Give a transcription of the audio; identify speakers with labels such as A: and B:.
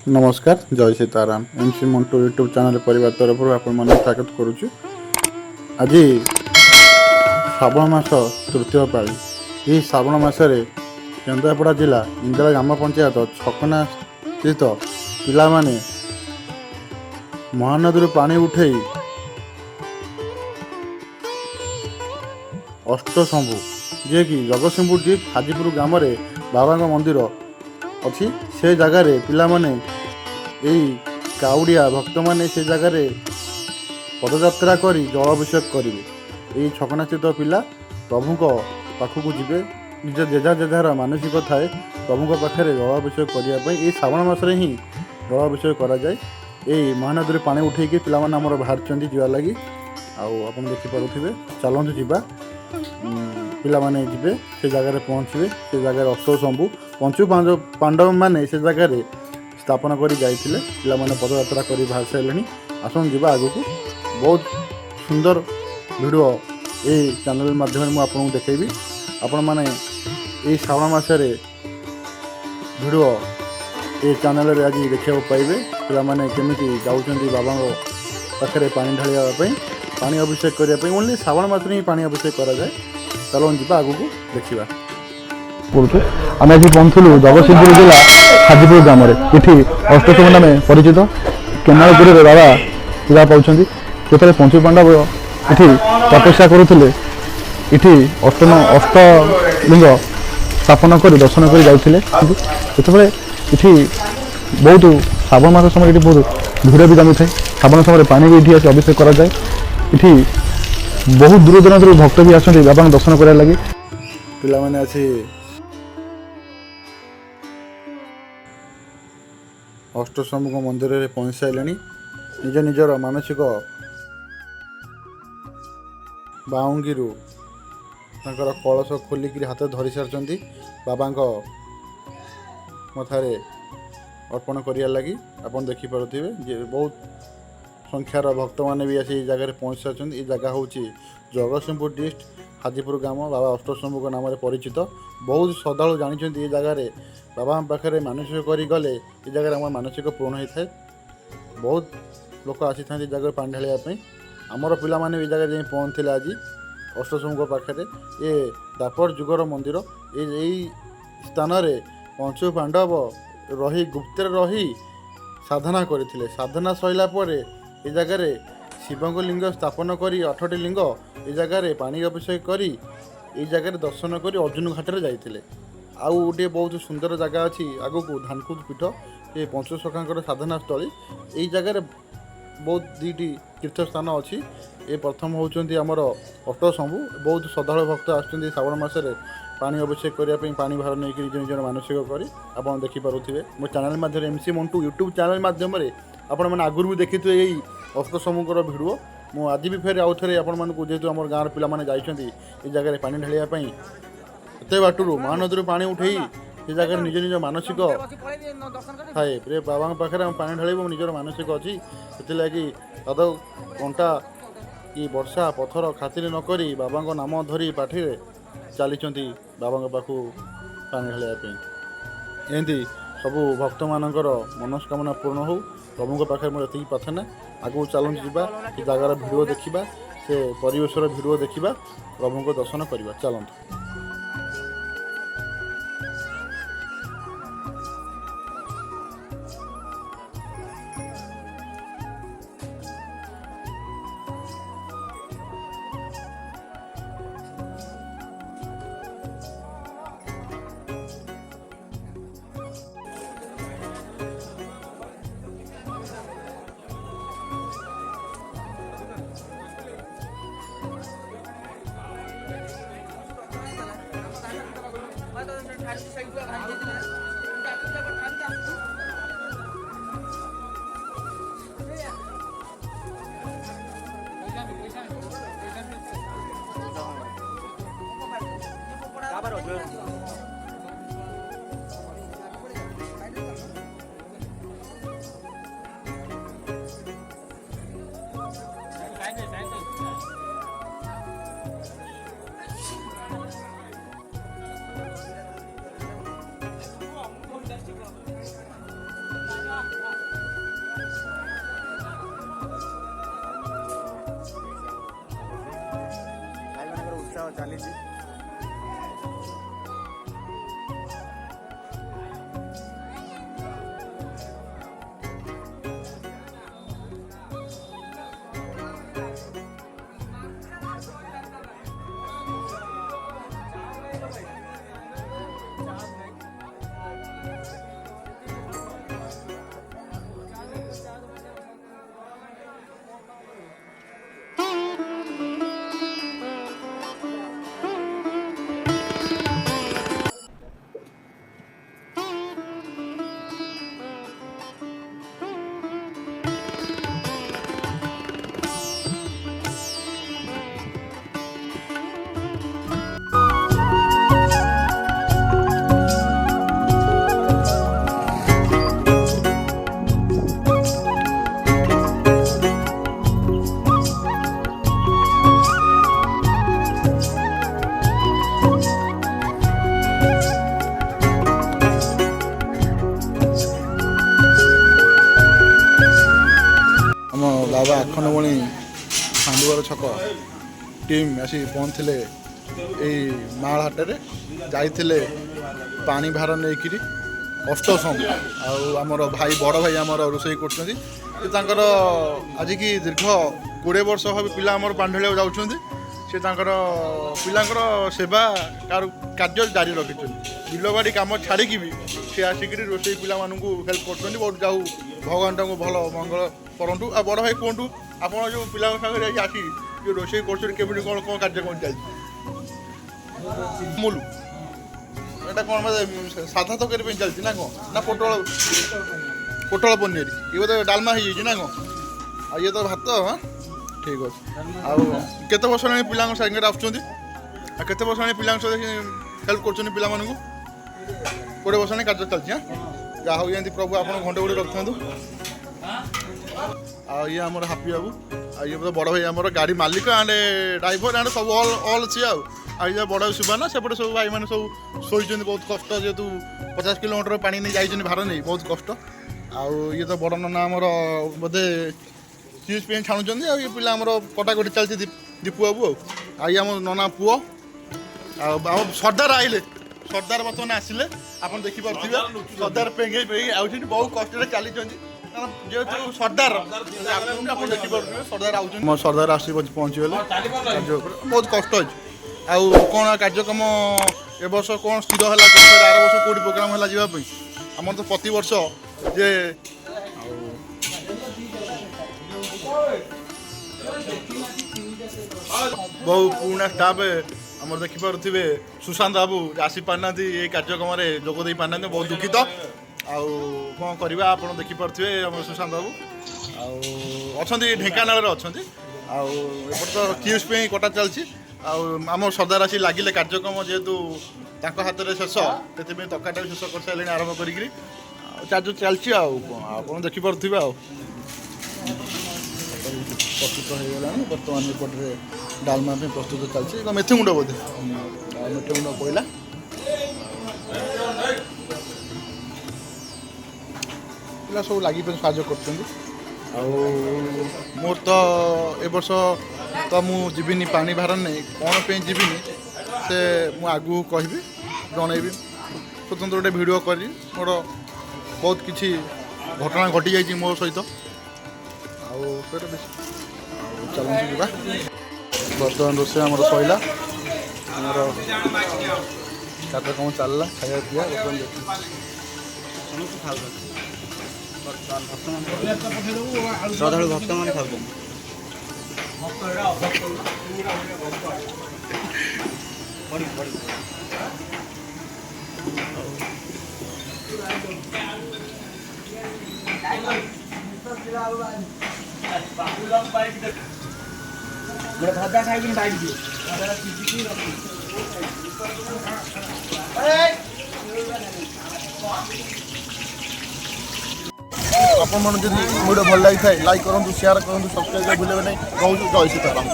A: नमस्कार जय Sitaram MC Mantu YouTube channel परिवार तरफ आपण स्वागत करुचु। आज श्रावण मास तृतीय पाली। यह श्रावण मसरे केन्द्रापड़ा जिला इंदिरा ग्राम पंचायत छकना स्थित पिला माने महानदी पानी उठे अष्टशंभु जे कि जगतसिंहपुर डिस्ट्रिक्ट हाजीपुर ग्राम बाबा मंदिर अच्छी से जगार पिला माने काउड़िया भक्त माने से जगार पदयात्रा कर जलाभिषेक करेंगे। यही छकना स्थित पिला प्रभु पाखक जी निज जेजा जेजार मानसिक थाए प्रभु पाखे जलाभिषेक करने श्रावण मासरे ही जलाभिषेक कराए। यही महानदी पानी उठेकी पिला माने आमर बाहर जावार लगी आप देखिपे चलतु जावा पिला माने जिबे से जगह पहुँचे से जगह अष्टशंभु पंचु पांडव माने से जगह स्थापन कर जाइए। पिला माने पदयात्रा कर बाहर सारे आसन जा आग को बहुत सुंदर वीडियो ये चैनल माध्यम मुझे आपको देखेबी। आपण माने ये श्रावण मासरे वीडियो ये चैनल रे आज देखा पाइबे पिला माने केमिति जाउछंती बाबा पाखे पानी ढालिया पानी अभिषेक करने ओनली श्रावण मास ही पानी अभिषेक करा जाए। चलो जी आग को देखा
B: आम आज पहुँचलु जगतसिंहपुर जिला हाजीपुर ग्राम ये अष्टशंभु नाम परिचित केनालपुर बाबा पूजा पाँच जो पंचु पांडव ये तपस्या करुले ये अष्टलिंग स्थापन कर दर्शन कर जाते ये बहुत श्रावण मास समय ये बहुत भिड़ भी जमी थाए। श्रावण समय पानी भी ये अभिषेक कराए। ये बहुत दूर दूर भक्त भी आसते बाबा दर्शन करार लगी।
A: पिला माने आसी अष्टशंभु मंदिर में पहुँच सारे निज निजर मानसिक बाउंगी कलश खोलिक हाथ धरी सारी बाबा मथारे अर्पण करिया लगी आप देखिपे जे बहुत संख्यार भक्त मैंने भी आसी जगह पहुँच सारी। ये जगह हूँ जगतसिंहपुर डिस्ट्रिक्ट हाजीपुर ग्राम बाबा अष्टशंभु नाम परिचित। बहुत श्रद्धा जानते ये जगह बाबा पाखे मानसिक कर गले ये जगह आम मानसिक पूर्ण होता है। बहुत लोक आसी था जगह पानी ढालिया आमर पिला माने जगह जाए पहुँचते आज अष्टशंभु पाखे ये द्वापर जुगर मंदिर यही स्थान पंचु पांडव रही गुप्त रही साधना करते। साधना सैला ये जगह शिवंग लिंग स्थापन करी 8टी लिंग ये जगह पानी अभिषेक करी ये जगह दर्शन कर अर्जुन घाटे जाते। आउ गोटे बहुत सुंदर जगह अच्छी आगू को धानकुद पीठ ये पंचसखांकर साधना स्थली यही जगह बहुत दुईटी तीर्थ स्थान अच्छी। ये प्रथम होती आमर अष्टशंभु बहुत श्रद्धा भक्त आसुँच श्रावण मासरे पानी अभिषेक करने पानी भार नहीं निज निजर मानसिक कर आप देखिपे मो चैनल माध्यम एमसी मंटू यूट्यूब चैनल माध्यम आपण मैंने आगुरी भी देखी थे यही अष्टशंभुकर भिडियो मु आज भी फेर आउ थे आपण जेहेतु आम गाँव पिला माने जाइछंती ये जगह पानी ढालिया एत बाटू महानदी पानी उठे ये जगह निज निज मानसिक थाए बाबा पाखे पानी ढाल निजर मानसिक अच्छी से लगी पद कंटा कि वर्षा पथर खातिर नक बाबा नाम धरी पाठी चली बाबा पाखु पानी ढालिया एमती सबू भक्त मानकर मनस्कामना पूर्ण हो प्रभु पाखे मोर ये प्रार्थना। आगू चलते जावा ये जगार भिडियो देखा से परिवेशर भिडियो देखा प्रभु को दर्शन करवा चलते।
C: ଚାଲିଛି।
A: ଆମ ବାବା ଆଖଣ୍ଡମଣି ସାଣ୍ଡୁଘର ଛକ ଟିମ୍ ଆସି ପହଞ୍ଚିଥିଲେ ଏଇ ମାଳ ହାଟରେ, ଯାଇଥିଲେ ପାଣି ଭାର ନେଇକିରି ଅଷ୍ଟସମ୍ଭୁ। ଆଉ ଆମର ଭାଇ ବଡ଼ ଭାଇ ଆମର ରୋଷେଇ କରୁଛନ୍ତି। ସେ ତାଙ୍କର ଆଜିକି ଦୀର୍ଘ 20 ବର୍ଷ ଭାବେ ପିଲା ଆମର ପାଣି ଢାଳିବାକୁ ଯାଉଛନ୍ତି। ସେ ତାଙ୍କର ପିଲାଙ୍କର ସେବା କାର୍ଯ୍ୟ ଜାରି ରଖିଛନ୍ତି। ବିଲବାଡ଼ି କାମ ଛାଡ଼ିକି ବି ସେ ଆସିକିରି ରୋଷେଇ ପିଲାମାନଙ୍କୁ ହେଲ୍ପ କରୁଛନ୍ତି। ବହୁତ ଯାଉ ଭଗବାନ ତାଙ୍କୁ ଭଲ ମଙ୍ଗଳ କରନ୍ତୁ। ଆଉ ବଡ଼ ଭାଇ କୁହନ୍ତୁ, ଆପଣ ଯେଉଁ ପିଲାଙ୍କ ସାଙ୍ଗରେ ଆସି ଯେଉଁ ରୋଷେଇ କରୁଛନ୍ତି କେମିତି କ'ଣ କାର୍ଯ୍ୟକ୍ରମ ଚାଲିଛି? ମୁଲୁ ଏଇଟା କ'ଣ ସାଧା ତରକାରୀ ପାଇଁ ଚାଲିଛି ନା କ'ଣ? ନା ପୋଟଳ ପନିର ଇଏ ବୋଧେ ଡାଲମା ହେଇଯାଇଛି ନା କ'ଣ? ଆଉ ଇଏ ତ ଭାତ। ହଁ ଠିକ୍ ଅଛି। ଆଉ କେତେ ବର୍ଷ ହେଲାଣି ପିଲାଙ୍କ ସାଙ୍ଗରେ ଆସୁଛନ୍ତି? ଆଉ କେତେ ବର୍ଷ ହେଲାଣି ପିଲାଙ୍କ ସହିତ ହେଲ୍ପ କରୁଛନ୍ତି ପିଲାମାନଙ୍କୁ? 20 ବର୍ଷ ହେଲାଣି କାର୍ଯ୍ୟ ଚାଲିଛି। ଯାହା ହଉ ଏମିତି ପ୍ରଭୁ ଆପଣ ଘଣ୍ଟେ ଗୋଟେ ରଖିଥାନ୍ତୁ। ଆଉ ଇଏ ଆମର ହାପି ବାବୁ, ଆଉ ଇଏ ବଡ଼ ଭାଇ ଆମର ଗାଡ଼ି ମାଲିକ ଆଣ୍ଡ ଡ୍ରାଇଭର ଆଣ୍ଡ ସବୁ ଅଲ୍ ଅଛି। ଆଉ ଇଏ ବଡ଼ ସୁବାନା, ସେପଟେ ସବୁ ଭାଇମାନେ ସବୁ ଶୋଇଛନ୍ତି। ବହୁତ କଷ୍ଟ, ଯେହେତୁ 50 କିଲୋମିଟର ପାଣି ନେଇ ଯାଇଛନ୍ତି ଭାର ନେଇ, ବହୁତ କଷ୍ଟ। ଆଉ ଇଏ ତ ବଡ଼ ନନା ଆମର ବୋଧେ ଚିପ୍ସ ପାଇଁ ଛାଣୁଛନ୍ତି। ଆଉ ଇଏ ପିଲା ଆମର କଟାକଟି ଚାଲିଛି ଦୀପୁ ବାବୁ। ଆଉ ଇଏ ଆମ ନନା ପୁଅ। ଆଉ ଆମ ସର୍ଦ୍ଦାର ଆଇଲେ, ସର୍ଦ୍ଦାର ବର୍ତ୍ତମାନ ଆସିଲେ, ଆପଣ ଦେଖିପାରୁଥିବେ। ସର୍ଦ୍ଦାର ପେଙ୍ଗେଇ ଆଉଛନ୍ତି, ବହୁତ କଷ୍ଟରେ ଚାଲିଛନ୍ତି। ଯେହେତୁ ସର୍ଦ୍ଦାର ଆପଣ ଦେଖିପାରୁଥିବେ, ସର୍ଦ୍ଦାର ଆଉଛନ୍ତି। ମୋ ସର୍ଦ୍ଦାର ଆସି ପହଞ୍ଚିଗଲେ କାର୍ଯ୍ୟ ଉପରେ। ବହୁତ କଷ୍ଟ ଅଛି। ଆଉ କ'ଣ କାର୍ଯ୍ୟକ୍ରମ ଏ ବର୍ଷ କ'ଣ ସ୍ଥିର ହେଲା? ଆର ବର୍ଷ କେଉଁଠି ପ୍ରୋଗ୍ରାମ ହେଲା ଯିବା ପାଇଁ? ଆମର ତ ପ୍ରତିବର୍ଷ ଯେ ବହୁ ପୁରୁଣା ଷ୍ଟାଫ୍ ଆମର ଦେଖିପାରୁଥିବେ, ସୁଶାନ୍ତ ବାବୁ ଆସିପାରିନାହାନ୍ତି, ଏଇ କାର୍ଯ୍ୟକ୍ରମରେ ଯୋଗ ଦେଇ ପାରିନାହାନ୍ତି। ବହୁତ ଦୁଃଖିତ। ଆଉ କ'ଣ କରିବା, ଆପଣ ଦେଖିପାରୁଥିବେ ଆମର ସୁଶାନ୍ତ ବାବୁ ଆଉ ଅଛନ୍ତି, ଢେଙ୍କାନାଳରେ ଅଛନ୍ତି। ଆଉ ଏପଟେ ତ ଚିପ୍ସ ପାଇଁ କଟା ଚାଲିଛି। ଆଉ ଆମ ସର୍ଦ୍ଦାର ଆସି ଲାଗିଲେ କାର୍ଯ୍ୟକ୍ରମ, ଯେହେତୁ ତାଙ୍କ ହାତରେ ଶେଷ, ସେଥିପାଇଁ ତରକାରୀଟା ଶେଷ କରିସାରିଲେଣି ଆରମ୍ଭ କରିକିରି। ଆଉ କାର୍ଯ୍ୟ ଚାଲିଛି। ଆଉ ଆପଣ ଦେଖିପାରୁଥିବେ। ଆଉ ପ୍ରସ୍ତୁତ ହେଇଗଲାଣି। ବର୍ତ୍ତମାନ ଏପଟରେ ଡାଲମା ପାଇଁ ପ୍ରସ୍ତୁତ ଚାଲିଛି। ମେଥି ଗୁଣ୍ଡ ବୋଧେ, ମେଥି ଗୁଣ୍ଡ ପଇଲା। ପିଲା ସବୁ ଲାଗି ସାହାଯ୍ୟ କରୁଛନ୍ତି। ଆଉ ମୋର ତ ଏ ବର୍ଷ ତ ମୁଁ ଯିବିନି ପାଣି ଭାର ନେଇ। କ'ଣ ପାଇଁ ଯିବିନି ସେ ମୁଁ ଆଗକୁ କହିବି, ଜଣେଇବି। ସ୍ୱତନ୍ତ୍ର ଗୋଟେ ଭିଡ଼ିଓ କରି, ମୋର ବହୁତ କିଛି ଘଟଣା ଘଟିଯାଇଛି ମୋ ସହିତ। ଆଉ ଚାଲନ୍ତୁ ଯିବା। ବର୍ତ୍ତମାନ ରୋଷେଇ ଆମର ସରିଲା, ଆମର କାର୍ଯ୍ୟକ୍ରମ ଚାଲିଲା, ଖାଇବା ପିଇବା ବର୍ତ୍ତମାନ
C: ଶ୍ରଦ୍ଧାଳୁ ଭକ୍ତମାନେ ଖାଉଛନ୍ତି। ଗୋଟେ ଭଜା ଖାଇକିନି ବାଇକ୍ ଦିଅ।
A: ଆପଣମାନେ ଯଦି ଭିଡ଼ିଓ ଭଲ ଲାଗିଥାଏ, ଲାଇକ୍ କରନ୍ତୁ, ସେୟାର କରନ୍ତୁ, ସବସ୍କ୍ରାଇବ୍ ଭୁଲିବେ ନାହିଁ। ରହୁଛୁ, ଜୟ ସୀତାରାମ।